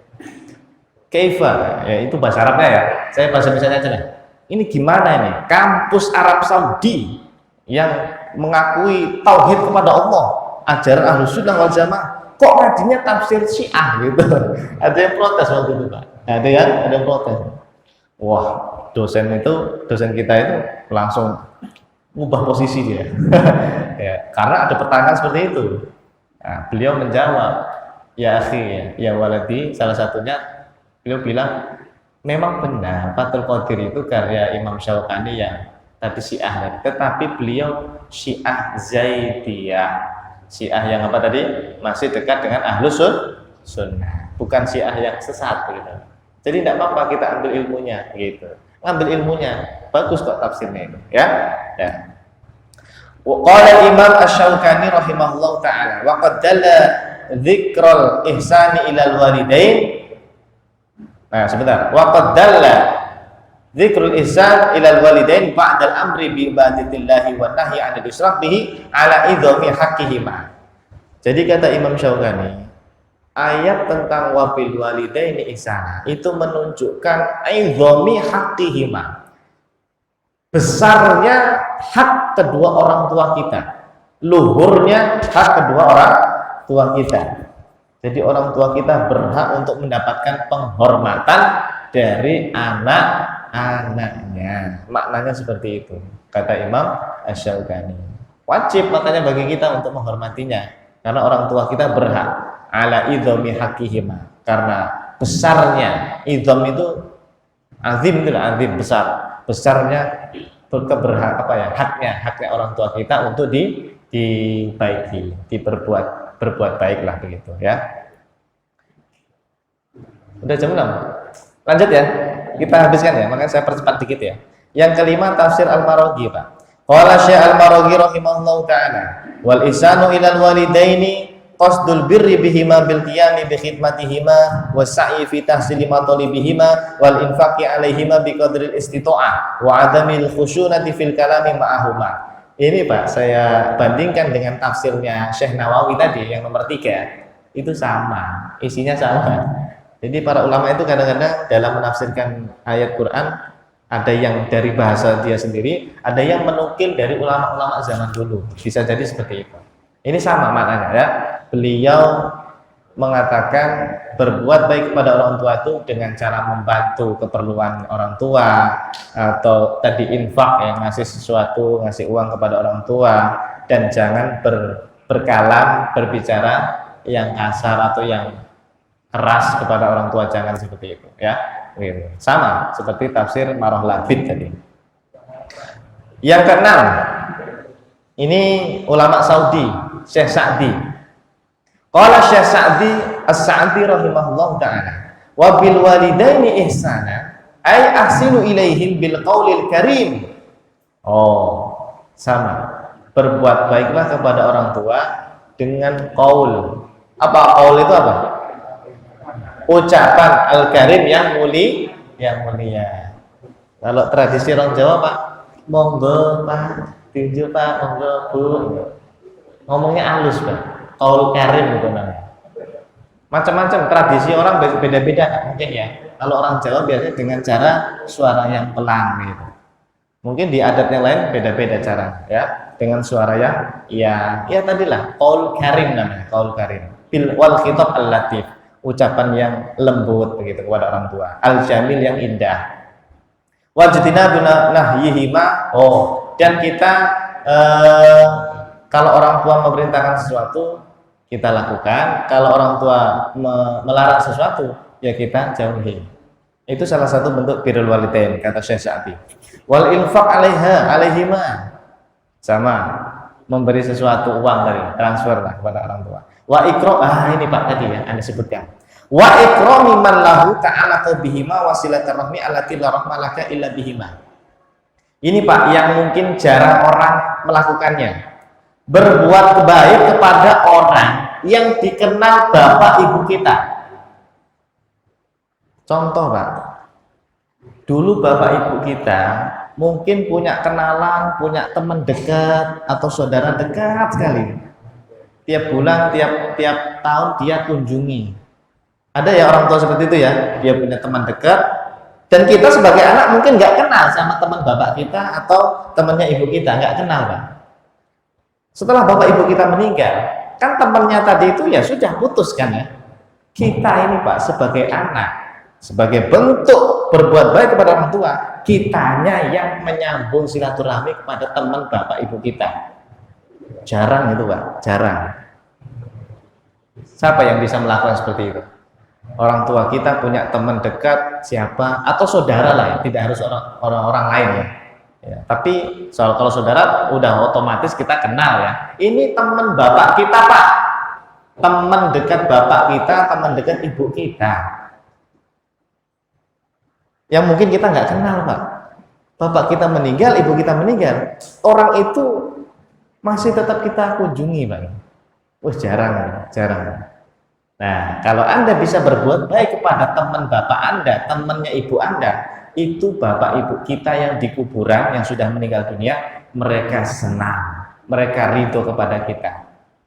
Kaifa, ya itu bahasa Arabnya ya. Saya bahasa Indonesia aja lah. Ini gimana ini? Kampus Arab Saudi yang mengakui tauhid kepada Allah, ajaran Ahlus Sunnah wal Jamaah, kok ngajinya tafsir Syiah gitu. Ada yang protes waktu itu Pak. Ada yang protes. Wah, dosen kita itu langsung ngubah posisi dia. Ya, karena ada pertanyaan seperti itu. Nah, beliau menjawab, ya akhi, ya waladi, salah satunya beliau bilang, memang benar Fathul Qadir itu karya Imam Syaukani yang tadi Syiah, tetapi beliau Syiah Zaidiyah. Syiah yang apa tadi? Masih dekat dengan Ahlus Sunnah, bukan Syiah yang sesat gitu. Jadi tidak apa-apa kita ambil ilmunya gitu. Ngambil ilmunya, bagus kok tafsirnya itu, ya. Ya. Qala Imam Asy-Syaukani rahimahullahu taala, wa qad dalla dzikral ihsani ilal walidain. Nah, sebentar. Wa qad dalla Dzikrul ihsan ilal walidain ba'dal amri bi ibadatillahi wa nahyi 'anil isyraq bihi ala idhami haqqihima. Jadi kata Imam Syaukani, ayat tentang wabil walidaini ihsana itu menunjukkan idhami haqqihima. Besarnya hak kedua orang tua kita, luhurnya hak kedua orang tua kita. Jadi orang tua kita berhak untuk mendapatkan penghormatan dari anak-anaknya. Maknanya seperti itu, kata Imam Asy-Syaukani. Wajib makanya bagi kita untuk menghormatinya, karena orang tua kita berhak ala idhami haqqihima, karena besarnya idham itu azim, itu azim, besar, besarnya keberhak haknya orang tua kita untuk dibaiki, berbuat baiklah begitu ya. Udah jam 6. Lanjut ya. Kita habiskan ya, makanya saya percepat dikit ya. Yang kelima tafsir Al-Maraghi, Pak. Qala Syekh Al-Maraghi rahimahullahu taala, wal ihsanu ilal walidaini qasdul birri bihima bil qiyami bi khidmatihima was-sa'i fi tahsili matalibihima wal infaqi alaihima bi qadril istita'ah wa adamil khusyunati fil kalami ma'ahuma. Ini Pak, saya bandingkan dengan tafsirnya Syekh Nawawi tadi yang nomor 3. Itu sama, isinya sama. Jadi para ulama itu kadang-kadang dalam menafsirkan ayat Quran ada yang dari bahasa dia sendiri, ada yang menukil dari ulama-ulama zaman dulu. Bisa jadi seperti itu. Ini sama maknanya ya. Beliau mengatakan berbuat baik kepada orang tua itu dengan cara membantu keperluan orang tua, atau tadi infak yang ngasih sesuatu, ngasih uang kepada orang tua, dan jangan berkalam, berbicara yang kasar atau yang keras kepada orang tua, jangan seperti itu ya. Gitu. Sama seperti tafsir Marah Labid tadi. Yang keenam, ini ulama Saudi, Syekh Sa'di. Qala Syekh Sa'di As-Sa'di rahimahullah ta'ala, wa bil walidaini ihsana ay ahsinu ilaihim bil qaulil karim. Oh, sama. Berbuat baiklah kepada orang tua dengan qaul. Apa qaul itu apa? Ucapan al-karim yang mulia. Kalau tradisi orang Jawa, Pak, monggo Pak, tinju Pak, monggo Bu. Ngomongnya halus, Pak. Qaul karim itu namanya. Macam-macam tradisi orang beda-beda mungkin ya. Kalau orang Jawa biasanya dengan cara suara yang pelan gitu. Mungkin di adat yang lain beda-beda cara ya, dengan suara yang ya tadilah qaul karim namanya, qaul karim. Bil wal khitab al-latif, ucapan yang lembut begitu kepada orang tua. Al-jamil yang indah. Wajtina nahyihima. Dan kita kalau orang tua memerintahkan sesuatu kita lakukan, kalau orang tua melarang sesuatu ya kita jauhi. Itu salah satu bentuk birrul walidain, kata Syekh Sa'di. Wal infaq alaihima, sama memberi sesuatu, uang tadi, transfer lah kepada orang tua. Wa ikram, ini Pak tadi ya Anda sebutkan. Wa ikrami man lahu ta'ala bihima wasilaturrahmi allati la rahmalaka illa bihima. Ini Pak yang mungkin jarang orang melakukannya. Berbuat baik kepada orang yang dikenal bapak ibu kita. Contoh Pak, dulu bapak ibu kita mungkin punya kenalan, punya teman dekat atau saudara dekat sekali. Tiap bulan, tiap tahun dia kunjungi. Ada ya orang tua seperti itu ya, dia punya teman dekat, dan kita sebagai anak mungkin nggak kenal sama teman bapak kita atau temannya ibu kita, nggak kenal Pak. Setelah bapak ibu kita meninggal, kan temannya tadi itu ya sudah putus kan ya. Kita ini Pak sebagai anak, sebagai bentuk berbuat baik kepada orang tua, kitanya yang menyambung silaturahmi kepada teman bapak ibu kita. Jarang itu Pak, jarang. Siapa yang bisa melakukan seperti itu? Orang tua kita punya teman dekat siapa, atau saudara lah ya, tidak harus orang-orang lain ya. Tapi kalau saudara udah otomatis kita kenal ya. Ini teman bapak kita Pak, teman dekat bapak kita, teman dekat ibu kita, yang mungkin kita nggak kenal Pak. Bapak kita meninggal, ibu kita meninggal, orang itu masih tetap kita kunjungi Pak. Jarang. Nah, kalau Anda bisa berbuat baik kepada teman bapak Anda, temannya ibu Anda, itu bapak ibu kita yang di kuburan yang sudah meninggal dunia, mereka senang, mereka ridho kepada kita.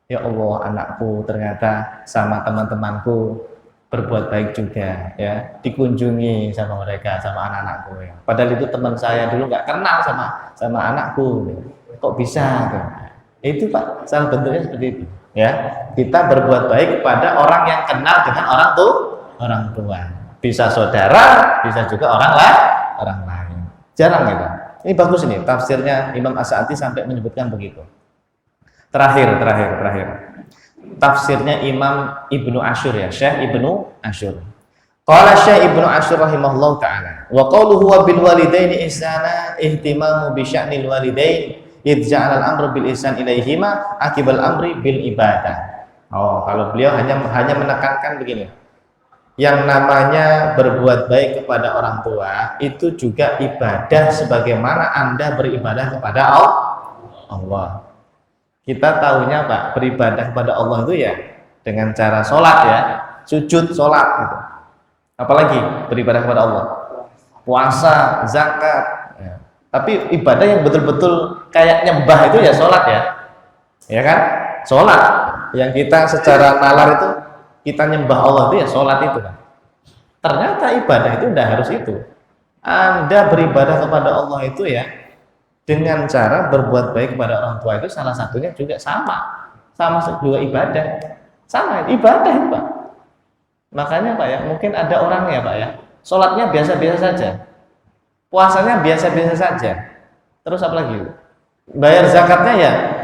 Ya Allah, anakku ternyata sama teman-temanku berbuat baik juga, ya, dikunjungi sama mereka, sama anak-anakku, ya. Padahal itu teman saya dulu nggak kenal sama anakku, ya. Kok bisa? Tuh? Itu Pak, salah bentuknya seperti itu, ya. Kita berbuat baik kepada orang yang kenal dengan orang tua. Bisa saudara, bisa juga orang lain. Jarang itu. Ini bagus ini tafsirnya Imam As-Sa'di sampai menyebutkan begitu. Terakhir. Tafsirnya Imam Ibnu Asyur, ya, Syekh Ibnu Asyur. Qala Syekh Ibnu Asyur rahimahullahu taala, wa qawluhu wa bil walidaini ihsana ihtimamu bi sya'nil walidain id ja'ala al-amru bil ihsan ilaihima akibal amri bil ibadah. Oh, kalau beliau hanya menekankan begini. Yang namanya berbuat baik kepada orang tua itu juga ibadah sebagaimana Anda beribadah kepada Allah. Kita tahunya Pak, beribadah kepada Allah itu ya dengan cara sholat, ya, sujud sholat gitu. Apalagi beribadah kepada Allah, puasa, zakat, ya. Tapi ibadah yang betul-betul kayak nyembah itu ya sholat, ya kan? Sholat yang kita secara nalar itu kita nyembah Allah itu ya sholat itu kan. Ternyata ibadah itu udah harus itu. Anda beribadah kepada Allah itu ya dengan cara berbuat baik kepada orang tua itu salah satunya juga sama dua ibadah, sama ibadah itu Pak. Makanya Pak ya, mungkin ada orang ya Pak ya, sholatnya biasa-biasa saja, puasanya biasa-biasa saja, terus apa lagi? Bayar zakatnya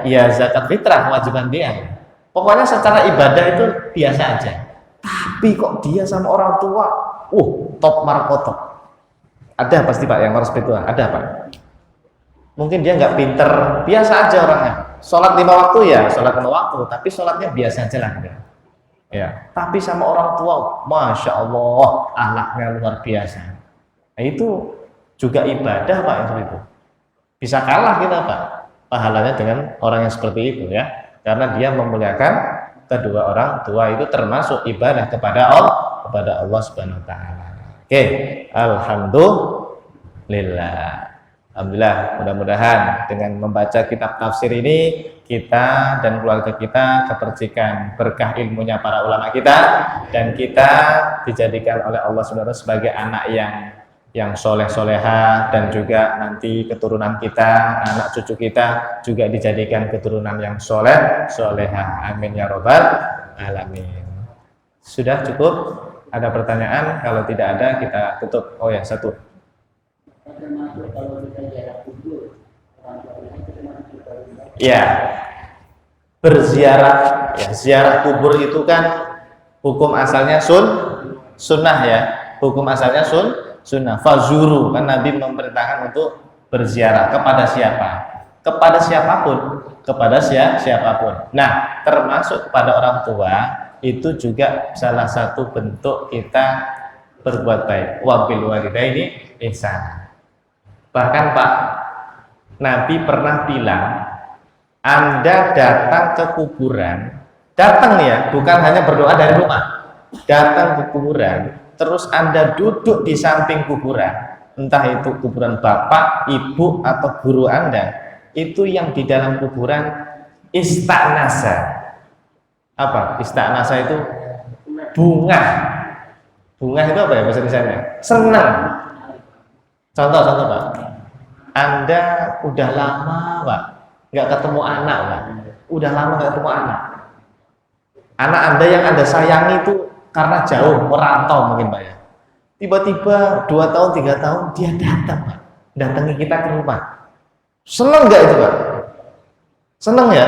ya zakat fitrah kewajiban dia. Pokoknya secara ibadah itu biasa aja. Tapi kok dia sama orang tua, top markotok. Ada pasti Pak yang harus itu, ada Pak. Mungkin dia nggak pinter, biasa aja orangnya. Sholat 5 waktu ya, sholat 5 waktu, tapi sholatnya biasa aja lah. Ya, tapi sama orang tua, masya Allah, akhlaknya luar biasa. Nah, itu juga ibadah Pak itu. Bisa kalah kita Pak, pahalanya dengan orang yang seperti itu ya, karena dia memuliakan kedua orang tua itu termasuk ibadah kepada Allah Subhanahu Wa Taala. Oke, alhamdulillah. Alhamdulillah, mudah-mudahan dengan membaca kitab tafsir ini kita dan keluarga kita kepercikan berkah ilmunya para ulama kita, dan kita dijadikan oleh Allah SWT sebagai anak yang soleh-soleha, dan juga nanti keturunan kita, anak cucu kita juga dijadikan keturunan yang soleh-soleha. Amin ya robbal alamin. Sudah cukup? Ada pertanyaan? Kalau tidak ada kita tutup. Oh ya, satu. Ya, berziarah, ya, ziarah kubur itu kan hukum asalnya sunnah ya, hukum asalnya sunnah. Fazuru, kan Nabi memerintahkan untuk berziarah kepada siapa? Kepada siapapun. Nah, termasuk kepada orang tua itu juga salah satu bentuk kita berbuat baik. Wabil walidaini ihsana. Bahkan Pak, Nabi pernah bilang, Anda datang ke kuburan, datang ya, bukan hanya berdoa dari rumah, datang ke kuburan, terus Anda duduk di samping kuburan, entah itu kuburan bapak, ibu, atau guru Anda, itu yang di dalam kuburan istanasa. Apa? Istanasa itu bunga. Bunga itu apa ya bahasa Indonesia? Senang. Contoh Pak, Anda udah lama Pak nggak ketemu anak Pak, udah lama nggak ketemu anak Anda yang Anda sayangi itu karena jauh merantau mungkin Pak ya, tiba-tiba 2 tahun 3 tahun dia datang Pak, datangi kita ke rumah. Seneng nggak itu Pak? Seneng ya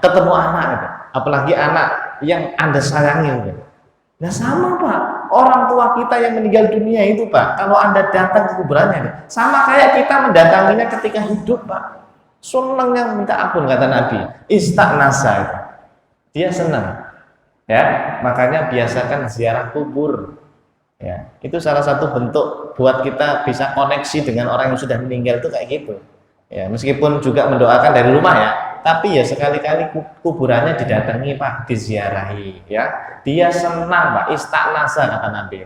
ketemu anak itu, apalagi anak yang Anda sayangi gitu. Nah sama Pak, orang tua kita yang meninggal dunia itu Pak, kalau Anda datang ke kuburannya, sama kayak kita mendatanginya ketika hidup Pak. Senangnya minta ampun kata Nabi, istanasa itu. Dia senang. Ya, makanya biasakan ziarah kubur. Ya, itu salah satu bentuk buat kita bisa koneksi dengan orang yang sudah meninggal itu kayak gitu. Ya, meskipun juga mendoakan dari rumah ya, tapi ya sekali-kali kuburannya didatangi Pak, diziarahi ya. Dia senang Pak, istanasa kata Nabi.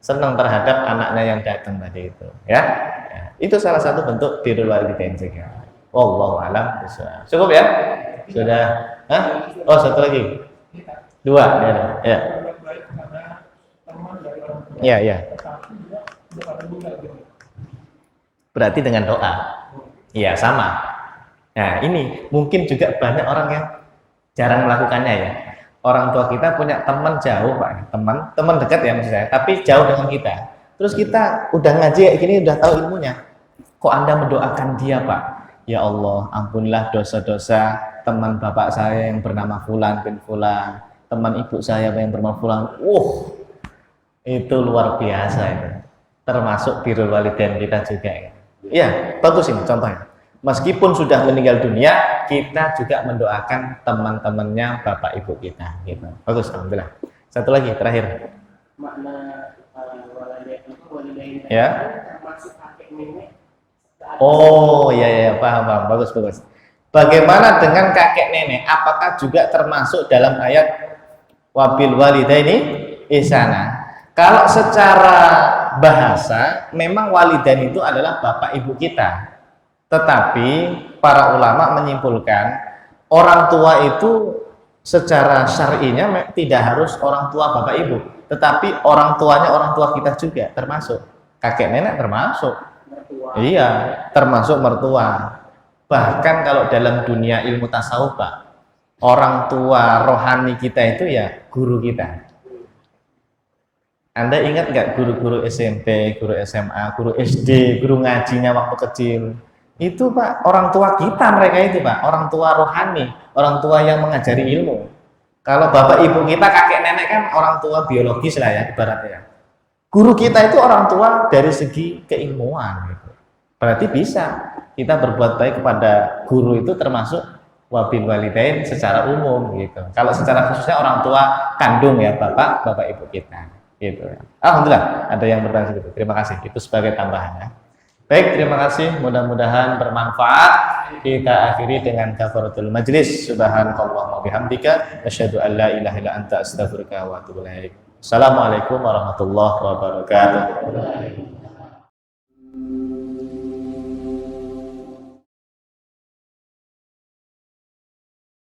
senang terhadap anaknya yang datang tadi itu, ya. Ya, itu salah satu bentuk birrul walidain juga. Wallahu a'lam bishawab. Cukup ya? Sudah? Hah? Oh, satu lagi. Dua, ya. Ya. Ya, ya. Berarti dengan doa. Iya, sama. Nah, ini mungkin juga banyak orang yang jarang melakukannya ya. Orang tua kita punya teman jauh, Pak. Teman dekat ya maksud saya, tapi jauh dengan kita. Terus kita udah ngaji kayak gini, udah tahu ilmunya. Kok Anda mendoakan dia, Pak? Ya Allah, ampunilah dosa-dosa teman bapak saya yang bernama Fulan bin Fulan, teman ibu saya yang bernama Fulan. Itu luar biasa itu. Termasuk birrul walidain kita juga ya. Iya, bagus ini contohnya. Meskipun sudah meninggal dunia, kita juga mendoakan teman-temannya bapak ibu kita gitu. Bagus, alhamdulillah. Satu lagi terakhir. Makna walidain Ya. termasuk kakek nenek. Oh, iya paham. Bagus. Bagaimana dengan kakek nenek? Apakah juga termasuk dalam ayat wabil walidaini ihsana? Kalau secara bahasa memang walidain itu adalah bapak ibu kita. Tetapi para ulama menyimpulkan orang tua itu secara syar'inya tidak harus orang tua bapak ibu, tetapi orang tuanya orang tua kita juga termasuk. Kakek nenek termasuk. Mertua. Iya, termasuk mertua. Bahkan kalau dalam dunia ilmu tasawuf, Pak, orang tua rohani kita itu ya guru kita. Anda ingat nggak guru-guru SMP, guru SMA, guru SD, guru ngajinya waktu kecil? Itu Pak, orang tua kita mereka itu Pak, orang tua rohani, orang tua yang mengajari ilmu. Kalau bapak ibu kita, kakek nenek kan orang tua biologis lah ya ibaratnya. Guru kita itu orang tua dari segi keilmuan gitu. Berarti bisa kita berbuat baik kepada guru itu termasuk wabil walidain secara umum gitu. Kalau secara khususnya orang tua kandung ya bapak ibu kita gitu. Alhamdulillah ada yang bertanya segitu. Terima kasih. Itu sebagai tambahan ya. Baik, terima kasih. Mudah-mudahan bermanfaat. Kita akhiri dengan kafaratul majlis. Subhanakallahumma bihamdika asyhadu an la ilaha illa anta astaghfiruka wa atubu ilaik. Assalamualaikum warahmatullahi wabarakatuh.